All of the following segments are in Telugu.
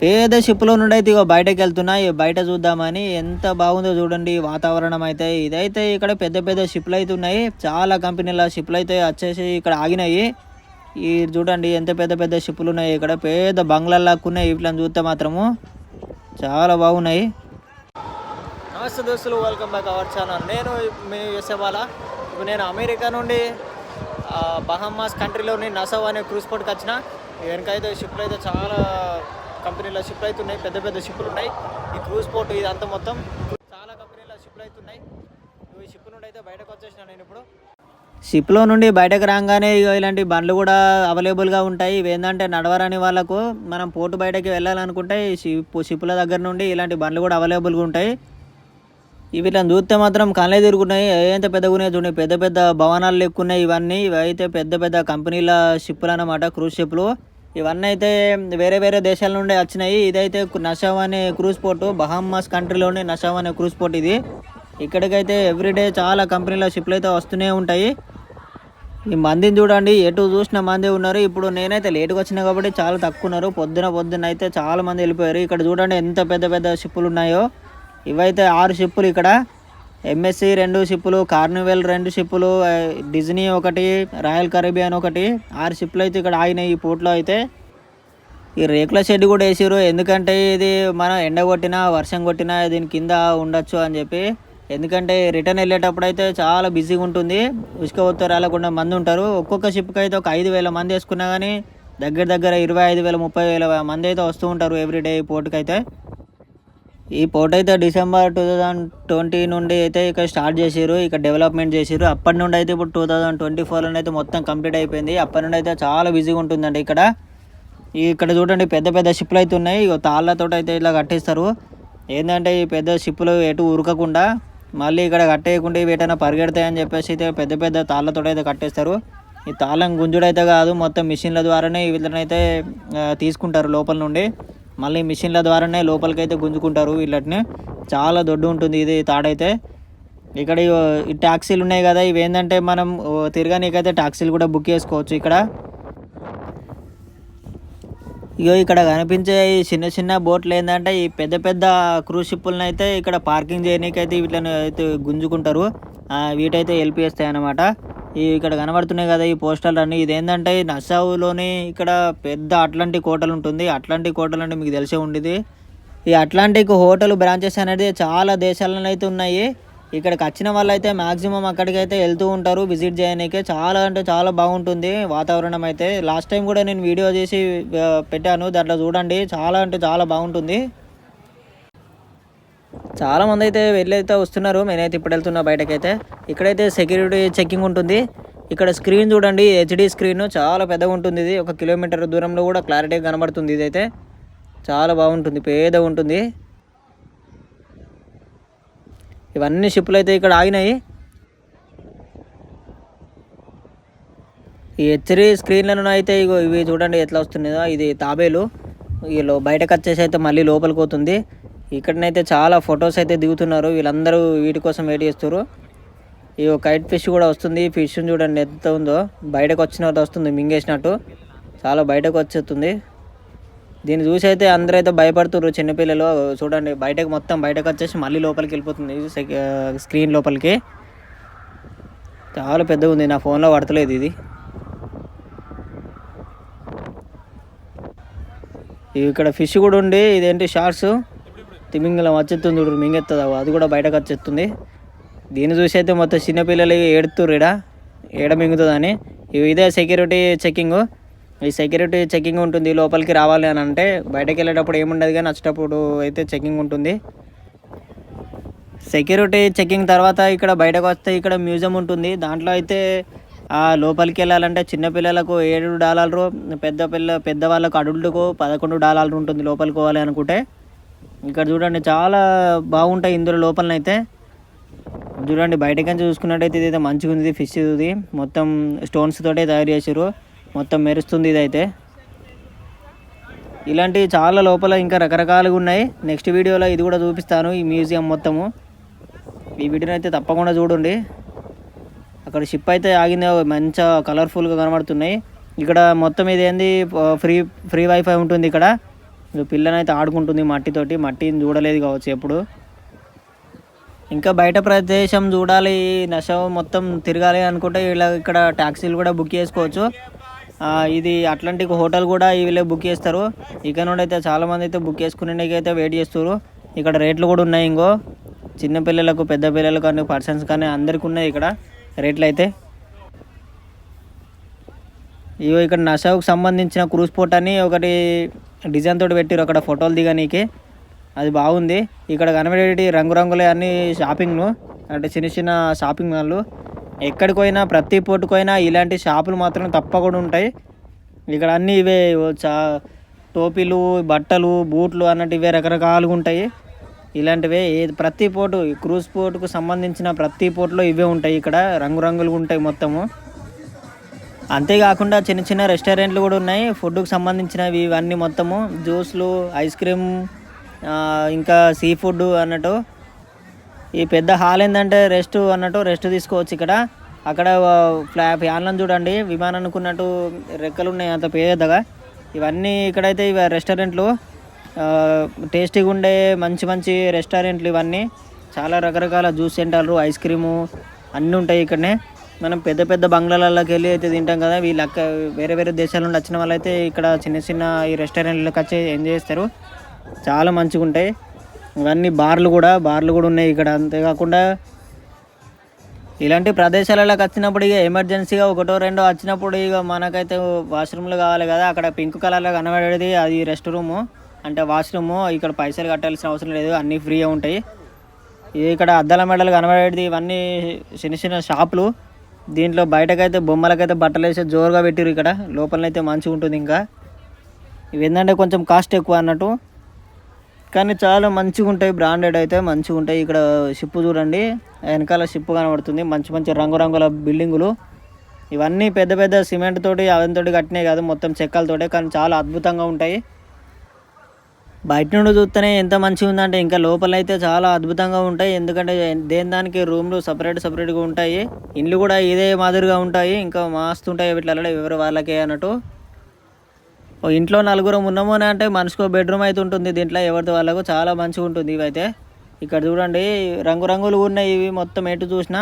పేద షిప్‌లో నుండైతే ఇగో బయటకెళ్తున్నా. బయట చూద్దామని ఎంత బాగుందో చూడండి వాతావరణం అయితే. ఇదైతే ఇక్కడ పెద్ద పెద్ద షిప్‌లయితే ఉన్నాయి. చాలా కంపెనీల షిప్‌లయితే వచ్చేసి ఇక్కడ ఆగినాయి. చూడండి ఎంత పెద్ద పెద్ద షిప్పులున్నాయి ఇక్కడ. పెద్ద బంగ్లాల్లాక్కున్నాయి వీటిలని చూస్తే మాత్రము. చాలా బాగున్నాయి. నమస్తే దోస్తులు, వెల్కమ్ బ్యాక్ అవర్ ఛానల్. నేను మీ యశబాల. ఇప్పుడు నేను అమెరికా నుండి బహామాస్ కంట్రీలోని నసావ్ అనే క్రూజ్ పోర్ట్కి వచ్చిన. వెనకైతే షిప్లు అయితే చాలా కంపెనీల షిప్లు అయితే ఉన్నాయి, పెద్ద పెద్ద షిప్లు ఉన్నాయి. ఈ క్రూజ్ పోర్ట్ ఇదంతా మొత్తం చాలా కంపెనీల షిప్లు అయితే ఉన్నాయి. ఈ షిప్ నుండి అయితే బయటకు వచ్చేసిన నేను ఇప్పుడు. షిప్లో నుండి బయటకు రాగానే ఇలాంటి బండ్లు కూడా అవైలబుల్గా ఉంటాయి. ఇవేంటంటే నడవరాని వాళ్ళకు మనం పోర్టు బయటకి వెళ్ళాలనుకుంటే షిప్పుల దగ్గర నుండి ఇలాంటి బండ్లు కూడా అవైలబుల్గా ఉంటాయి. వీటిని చూస్తే మాత్రం కళ్ళే తిరుగుతున్నాయి. ఎంత పెద్దగా ఉన్నాయి చూడండి, పెద్ద పెద్ద భవనాలు లెక్కున్నాయి ఇవన్నీ. ఇవైతే పెద్ద పెద్ద కంపెనీల షిప్పులు అన్నమాట, క్రూజ్ షిప్లు. ఇవన్నీ అయితే వేరే వేరే దేశాల నుండి వచ్చినాయి. ఇదైతే నసావ్ అనే క్రూజ్ పోర్టు, బహామాస్ కంట్రీలోని నసావ్ అనే క్రూజ్ పోర్ట్ ఇది. ఇక్కడికైతే ఎవ్రీడే చాలా కంపెనీల షిప్లు అయితే వస్తూనే ఉంటాయి. ఈ మందిని చూడండి, ఎటు చూసిన మంది ఉన్నారు. ఇప్పుడు నేనైతే లేటుగా వచ్చినా కాబట్టి చాలా తక్కువ ఉన్నారు. పొద్దున అయితే చాలా మంది వెళ్ళిపోయారు. ఇక్కడ చూడండి ఎంత పెద్ద పెద్ద షిప్పులు ఉన్నాయో. ఇవైతే 6 షిప్పులు ఇక్కడ. ఎంఎస్సి 2 షిప్పులు, కార్నివెల్ 2 షిప్పులు, డిజ్నీ 1, రాయల్ కరేబియన్ 1, 6 షిప్పులు అయితే ఇక్కడ ఆగినాయి ఈ పోర్ట్లో అయితే. ఈ రేకుల షెడ్ కూడా వేసారు, ఎందుకంటే ఇది మనం ఎండ కొట్టినా వర్షం కొట్టినా దీని కింద ఉండొచ్చు అని చెప్పి. ఎందుకంటే రిటర్న్ వెళ్ళేటప్పుడు అయితే చాలా బిజీగా ఉంటుంది, ఉసుక ఒత్త రాలకుండా మంది ఉంటారు. ఒక్కొక్క షిప్కి అయితే ఒక 5,000 మంది వేసుకున్నా కానీ దగ్గర 25,000 30,000 మంది అయితే వస్తూ ఉంటారు ఎవ్రీడే ఈ పోర్టుకి అయితే. ఈ పోర్ట్ అయితే డిసెంబర్ 2020 నుండి అయితే ఇక్కడ స్టార్ట్ చేసారు, ఇక్కడ డెవలప్మెంట్ చేసారు. అప్పటి నుండి అయితే ఇప్పుడు 2024లో అయితే మొత్తం కంప్లీట్ అయిపోయింది. అప్పటి నుండి అయితే చాలా బిజీగా ఉంటుందండి ఇక్కడ. ఇక్కడ చూడండి పెద్ద పెద్ద షిప్లు అయితే ఉన్నాయి. తాళ్ళతో అయితే ఇలా కట్టేస్తారు. ఏంటంటే ఈ పెద్ద షిప్పులు ఎటు ఉరకకుండా మళ్ళీ ఇక్కడ కట్టేయకుండా వీటైనా పరిగెడతాయని చెప్పేసి అయితే పెద్ద పెద్ద తాళ్ళతో అయితే కట్టేస్తారు. ఈ తాళ్ళం గుంజుడైతే కాదు, మొత్తం మిషన్ల ద్వారానే వీళ్ళనైతే తీసుకుంటారు లోపల నుండి. మళ్ళీ మిషన్ల ద్వారానే లోపలికైతే గుంజుకుంటారు వీళ్ళని. చాలా దొడ్డు ఉంటుంది ఇది తాడైతే. ఇక్కడ ఈ ట్యాక్సీలు ఉన్నాయి కదా, ఇవి ఏంటంటే మనం తిరగనీకైతే ట్యాక్సీలు కూడా బుక్ చేసుకోవచ్చు ఇక్కడ. ఇక్కడ కనిపించే ఈ చిన్న చిన్న బోట్లు ఏంటంటే ఈ పెద్ద పెద్ద క్రూజ్ షిప్పులను అయితే ఇక్కడ పార్కింగ్ చేయనీకైతే వీటిని అయితే గుంజుకుంటారు. వీటైతే వెళ్ళిపోస్తాయి అన్నమాట. ఇక్కడ కనబడుతున్నాయి కదా ఈ పోస్టర్లు అన్నీ. ఇదేంటంటే నసావులోని ఇక్కడ పెద్ద అట్లాంటిక్ హోటల్ ఉంటుంది. అట్లాంటిక్ హోటల్ అంటే మీకు తెలిసే ఉండేది. ఈ అట్లాంటిక్ హోటల్ బ్రాంచెస్ అనేది చాలా దేశాలలో అయితే ఉన్నాయి. ఇక్కడికి వచ్చిన వాళ్ళు అయితే మ్యాక్సిమం అక్కడికైతే వెళ్తూ ఉంటారు విజిట్ చేయడానికి. చాలా అంటే చాలా బాగుంటుంది వాతావరణం అయితే. లాస్ట్ టైం కూడా నేను వీడియో చేసి పెట్టాను, దాంట్లో చూడండి. చాలా అంటే చాలా బాగుంటుంది. చాలామంది అయితే వెళ్ళైతే వస్తున్నారు. నేనైతే ఇప్పుడు వెళ్తున్నా బయటకైతే. ఇక్కడైతే సెక్యూరిటీ చెకింగ్ ఉంటుంది. ఇక్కడ స్క్రీన్ చూడండి, హెచ్డి స్క్రీన్ చాలా పెద్దగా ఉంటుంది. ఇది 1 కిలోమీటర్ దూరంలో కూడా క్లారిటీగా కనబడుతుంది. ఇదైతే చాలా బాగుంటుంది, పెద్దగా ఉంటుంది. ఇవన్నీ షిప్లు అయితే ఇక్కడ ఆగినాయి. ఈ హెచ్డి స్క్రీన్లను అయితే ఇవి చూడండి ఎట్లా వస్తున్నాయో. ఇది తాబేలు. వీళ్ళు బయటకు వచ్చేసి అయితే మళ్ళీ లోపలికి పోతుంది. ఇక్కడనైతే చాలా ఫొటోస్ అయితే దిగుతున్నారు. వీళ్ళందరూ వీటి కోసం వెయిట్ చేస్తారు. ఈ కైట్ ఫిష్ కూడా వస్తుంది. ఫిష్ చూడండి ఎంత ఉందో, బయటకు వచ్చినట్టు వస్తుంది, మింగేసినట్టు చాలా బయటకు వచ్చేస్తుంది. దీన్ని చూసి అయితే అందరూ అయితే భయపడుతున్నారు చిన్నపిల్లలు. చూడండి బయటకు మొత్తం బయటకు వచ్చేసి మళ్ళీ లోపలికి వెళ్ళిపోతుంది స్క్రీన్ లోపలికి. చాలా పెద్దగా ఉంది, నా ఫోన్లో పడతలేదు ఇది. ఇక్కడ ఫిష్ కూడా ఉండి ఇదేంటి షార్ట్స్ తిమింగలం వచ్చేస్తుంది చూడు, మింగెత్తదా అది కూడా బయటకు వచ్చేస్తుంది. దీన్ని చూసి అయితే మొత్తం చిన్నపిల్లలు ఏడుతుర్రు ఏడ మింగుతుందని. ఇదే సెక్యూరిటీ చెకింగ్. ఈ సెక్యూరిటీ చెకింగ్ ఉంటుంది లోపలికి రావాలి అని అంటే. బయటకు వెళ్ళేటప్పుడు ఏముండదు కానీ వచ్చేటప్పుడు అయితే చెకింగ్ ఉంటుంది. సెక్యూరిటీ చెకింగ్ తర్వాత ఇక్కడ బయటకు వస్తే ఇక్కడ మ్యూజియం ఉంటుంది. దాంట్లో అయితే లోపలికి వెళ్ళాలంటే చిన్నపిల్లలకు $7, పెద్దవాళ్ళకు అడల్ట్కు $11 ఉంటుంది లోపలికి పోవాలి అనుకుంటే. ఇక్కడ చూడండి చాలా బాగుంటాయి ఇందులో లోపలనైతే. చూడండి బయటకంచి చూసుకున్నట్టయితే ఇదైతే మంచిగా ఉంది. ఫిష్ ఇది మొత్తం స్టోన్స్ తోటే తయారు చేసారు, మొత్తం మెరుస్తుంది ఇదైతే. ఇలాంటివి చాలా లోపల ఇంకా రకరకాలుగా ఉన్నాయి. నెక్స్ట్ వీడియోలో ఇది కూడా చూపిస్తాను, ఈ మ్యూజియం మొత్తము. ఈ వీడియోని అయితే తప్పకుండా చూడండి. అక్కడ షిప్ అయితే ఆగింది, మంచిగా కలర్ఫుల్గా కనబడుతున్నాయి. ఇక్కడ మొత్తం ఇది ఏంది ఫ్రీ వైఫై ఉంటుంది ఇక్కడ. ఇక పిల్లనైతే ఆడుకుంటుంది మట్టితోటి. మట్టిని చూడలేదు కావచ్చు ఎప్పుడు. ఇంకా బయట ప్రదేశం చూడాలి, నషం మొత్తం తిరగాలి అనుకుంటే ఇలా ఇక్కడ ట్యాక్సీలు కూడా బుక్ చేసుకోవచ్చు. ఇది అట్లాంటిక్ హోటల్ కూడా వీళ్ళే బుక్ చేస్తారు. ఇక్కడ నుండి అయితే చాలామంది అయితే బుక్ చేసుకునేకి అయితే వెయిట్ చేస్తారు. ఇక్కడ రేట్లు కూడా ఉన్నాయి. ఇంకో చిన్న పిల్లలకు, పెద్ద పిల్లలకు కానీ, పర్సన్స్ కానీ అందరికి ఉన్నాయి ఇక్కడ రేట్లు అయితే. ఇవో ఇక్కడ నషావుకు సంబంధించిన క్రూజ్ పోర్ట్ అని ఒకటి డిజైన్ తోటి పెట్టారు అక్కడ ఫోటోలు దిగనీకి. అది బాగుంది. ఇక్కడ కనబడేటి రంగురంగులే అన్ని షాపింగ్లు, అంటే చిన్న చిన్న షాపింగ్ మాల్లు. ఎక్కడికి పోయినా, ప్రతి పోర్టుకు పోయినా ఇలాంటి షాపులు మాత్రం తప్పకుండా ఉంటాయి. ఇక్కడ అన్నీ ఇవే టోపీలు, బట్టలు, బూట్లు అన్నట్టు ఇవే రకరకాలుగా ఉంటాయి. ఇలాంటివే ప్రతి పోర్టు, క్రూజ్ పోర్టుకు సంబంధించిన ప్రతి పోర్టులో ఇవే ఉంటాయి. ఇక్కడ రంగురంగులుగా ఉంటాయి మొత్తము. అంతేకాకుండా చిన్న చిన్న రెస్టారెంట్లు కూడా ఉన్నాయి ఫుడ్కు సంబంధించినవి. ఇవన్నీ మొత్తము జ్యూస్లు, ఐస్ క్రీమ్, ఇంకా సీ ఫుడ్ అన్నట్టు. ఈ పెద్ద హాల్ ఏంటంటే రెస్ట్ అన్నట్టు, రెస్ట్ తీసుకోవచ్చు ఇక్కడ. అక్కడ ఫ్యాన్లను చూడండి, విమానం అనుకున్నట్టు రెక్కలు ఉన్నాయి అంత పెద్దగా. ఇవన్నీ ఇక్కడైతే ఇవి రెస్టారెంట్లు, టేస్టీగా ఉండే మంచి మంచి రెస్టారెంట్లు ఇవన్నీ. చాలా రకరకాల జ్యూస్ సెంటర్లు, ఐస్ క్రీము అన్నీ ఉంటాయి ఇక్కడనే. మనం పెద్ద పెద్ద బంగ్లాలలోకి వెళ్ళి అయితే తింటాం కదా, వీళ్ళు వేరే వేరే దేశాల నుండి వచ్చిన వాళ్ళు అయితే ఇక్కడ చిన్న చిన్న ఈ రెస్టారెంట్లకు వచ్చి ఎంజాయ్ చేస్తారు. చాలా మంచిగా ఉంటాయి ఇవన్నీ. బార్లు కూడా ఉన్నాయి ఇక్కడ. అంతేకాకుండా ఇలాంటి ప్రదేశాలలోకి వచ్చినప్పుడు ఇక ఎమర్జెన్సీగా ఒకటో రెండో వచ్చినప్పుడు ఇక మనకైతే వాష్రూమ్లు కావాలి కదా, అక్కడ పింక్ కలర్లో కనబడేది అది రెస్ట్ రూము, అంటే వాష్రూము. ఇక్కడ పైసలు కట్టాల్సిన అవసరం లేదు, అన్నీ ఫ్రీగా ఉంటాయి. ఇక్కడ అద్దాల మెడలు కనబడేది ఇవన్నీ చిన్న చిన్న షాపులు. దీంట్లో బయటకైతే బొమ్మలకైతే బట్టలు వేసి జోరుగా పెట్టిరు. ఇక్కడ లోపలనైతే మంచిగా ఉంటుంది. ఇంకా ఇవి ఏంటంటే కొంచెం కాస్ట్ ఎక్కువ అన్నట్టు, కానీ చాలా మంచిగా ఉంటాయి. బ్రాండెడ్ అయితే మంచిగా ఉంటాయి. ఇక్కడ షిప్ చూడండి, వెనకాల షిప్ కనబడుతుంది. మంచి మంచి రంగురంగుల బిల్డింగులు. ఇవన్నీ పెద్ద పెద్ద సిమెంట్ తోటి అవంతోటి కట్టినాయి కాదు, మొత్తం చెక్కలతోటే, కానీ చాలా అద్భుతంగా ఉంటాయి. బయట నుండి చూస్తేనే ఎంత మంచిగా ఉందంటే ఇంకా లోపలైతే చాలా అద్భుతంగా ఉంటాయి. ఎందుకంటే దేని దానికి రూమ్లు సపరేట్గా ఉంటాయి. ఇండ్లు కూడా ఇదే మాదిరిగా ఉంటాయి. ఇంకా మస్తు ఉంటాయి వీటిలలో, ఎవరు వాళ్ళకే అన్నట్టు. ఇంట్లో నలుగురం ఉన్నాము అని అంటే మనిషికో బెడ్రూమ్ అయితే ఉంటుంది దీంట్లో, ఎవరితో వాళ్ళకు చాలా మంచిగా ఉంటుంది. ఇవైతే ఇక్కడ చూడండి రంగురంగులు ఉన్నాయి ఇవి మొత్తం ఎటు చూసినా.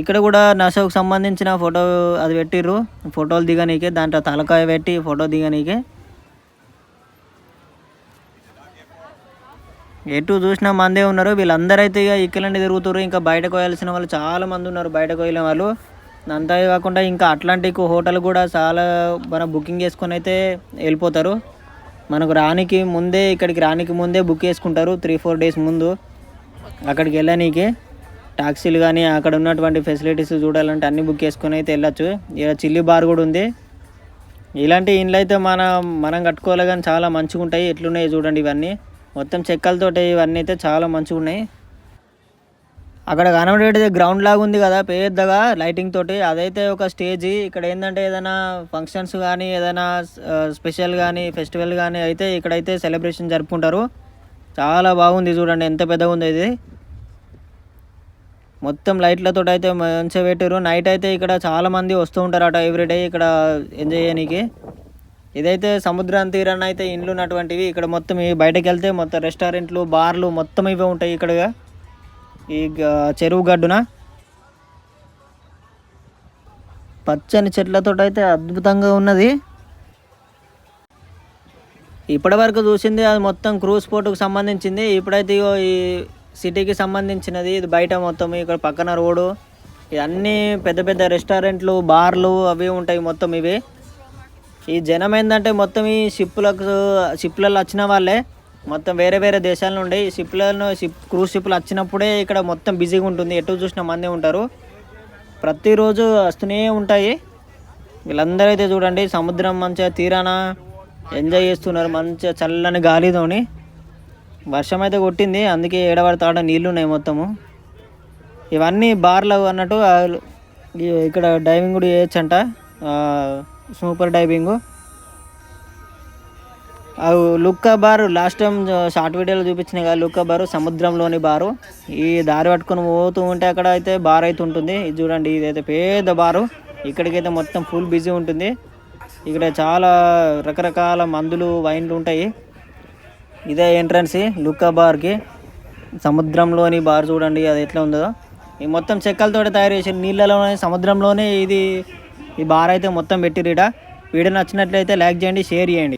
ఇక్కడ కూడా నషాకు సంబంధించిన ఫోటో అది పెట్టిర్రు, ఫోటోలు దిగనీకే. దాంట్లో తలకాయ పెట్టి ఫోటో దిగనీకే. ఎటు చూసినా మందే ఉన్నారు. వీళ్ళందరూ అయితే ఇక ఇక్కడండి తిరుగుతారు. ఇంకా బయటకు పోయాల్సిన వాళ్ళు చాలా మంది ఉన్నారు, బయటకు వెళ్ళిన వాళ్ళు. అంతే కాకుండా ఇంకా అట్లాంటిక్ హోటల్ కూడా చాలా మనం బుకింగ్ చేసుకొని అయితే వెళ్ళిపోతారు. మనకు ఇక్కడికి రానికి ముందే బుక్ చేసుకుంటారు 3-4 డేస్ ముందు. అక్కడికి వెళ్ళనీకి టాక్సీలు కానీ అక్కడ ఉన్నటువంటి ఫెసిలిటీస్ చూడాలంటే అన్నీ బుక్ చేసుకొని అయితే వెళ్ళచ్చు. ఇక్కడ చిల్లీ బార్ కూడా ఉంది. ఇలాంటి ఇండ్లు అయితే మనం కట్టుకోవాలి కానీ చాలా మంచిగా ఉంటాయి. ఎట్లున్నాయి చూడండి, ఇవన్నీ మొత్తం చెక్కలతోటి ఇవన్నీ అయితే చాలా మంచిగా ఉన్నాయి. అక్కడ కనబడేది గ్రౌండ్ లాగా ఉంది కదా పెద్దగా లైటింగ్ తోటి, అదైతే ఒక స్టేజీ. ఇక్కడ ఏంటంటే ఏదైనా ఫంక్షన్స్ కానీ, ఏదైనా స్పెషల్ కానీ, ఫెస్టివల్ కానీ అయితే ఇక్కడైతే సెలబ్రేషన్ జరుపుకుంటారు. చాలా బాగుంది చూడండి, ఎంత పెద్దగా ఉంది ఇది. మొత్తం లైట్లతో అయితే మంచిగా పెట్టారు. నైట్ అయితే ఇక్కడ చాలామంది వస్తూ ఉంటారట ఎవ్రీడే ఇక్కడ ఎంజాయ్ చేయడానికి. ఇదైతే సముద్రం తీరాన అయితే ఇండ్లు ఉన్నటువంటివి. ఇక్కడ మొత్తం బయటకు వెళ్తే మొత్తం రెస్టారెంట్లు, బార్లు మొత్తం ఇవే ఉంటాయి ఇక్కడ ఈ చెరువు గడ్డున. పచ్చని చెట్లతో అయితే అద్భుతంగా ఉన్నది. ఇప్పటి వరకు చూసింది అది మొత్తం క్రూజ్ పోర్టుకు సంబంధించింది. ఇప్పుడైతే ఈ సిటీకి సంబంధించినది ఇది. బయట మొత్తం ఇక్కడ పక్కన రోడ్డు, ఇవన్నీ పెద్ద పెద్ద రెస్టారెంట్లు, బార్లు అవి ఉంటాయి మొత్తం ఇవి. ఈ జనం ఏంటంటే మొత్తం ఈ షిప్లలో వచ్చిన వాళ్ళే, మొత్తం వేరే వేరే దేశాల నుండి క్రూజ్ షిప్లు వచ్చినప్పుడే ఇక్కడ మొత్తం బిజీగా ఉంటుంది. ఎటు చూసిన మందే ఉంటారు, ప్రతిరోజు వస్తూనే ఉంటాయి. వీళ్ళందరూ అయితే చూడండి సముద్రం మంచిగా తీరాన ఎంజాయ్ చేస్తున్నారు, మంచిగా చల్లని గాలితోని. వర్షం అయితే కొట్టింది, అందుకే ఏడబడతాడ నీళ్ళు ఉన్నాయి మొత్తము. ఇవన్నీ బార్లు అన్నట్టు. ఇక్కడ డైవింగ్ కూడా చేయొచ్చంట, సూపర్ డైవింగ్. లుక్కా బారు లాస్ట్ టైం షార్ట్ వీడియోలో చూపించినాయి కదా, లుక్కా బారు సముద్రంలోని బారు. ఈ దారి పట్టుకొని పోతూ ఉంటే అక్కడ అయితే బార్ అయితే ఉంటుంది. ఇది చూడండి, ఇదైతే పెద్ద బారు. ఇక్కడికైతే మొత్తం ఫుల్ బిజీ ఉంటుంది. ఇక్కడ చాలా రకరకాల మందులు వైన్లు ఉంటాయి. ఇదే ఎంట్రన్స్ లుక్క బార్కి. సముద్రంలోని బార్ చూడండి అది ఎట్లా ఉందో. ఈ మొత్తం చెక్కలతో తయారు చేసిన నీళ్ళలోనే సముద్రంలోనే ఈ బార్ అయితే మొత్తం పెట్టిరీడ. వీడియో నచ్చినట్లయితే లైక్ చేయండి, షేర్ చేయండి.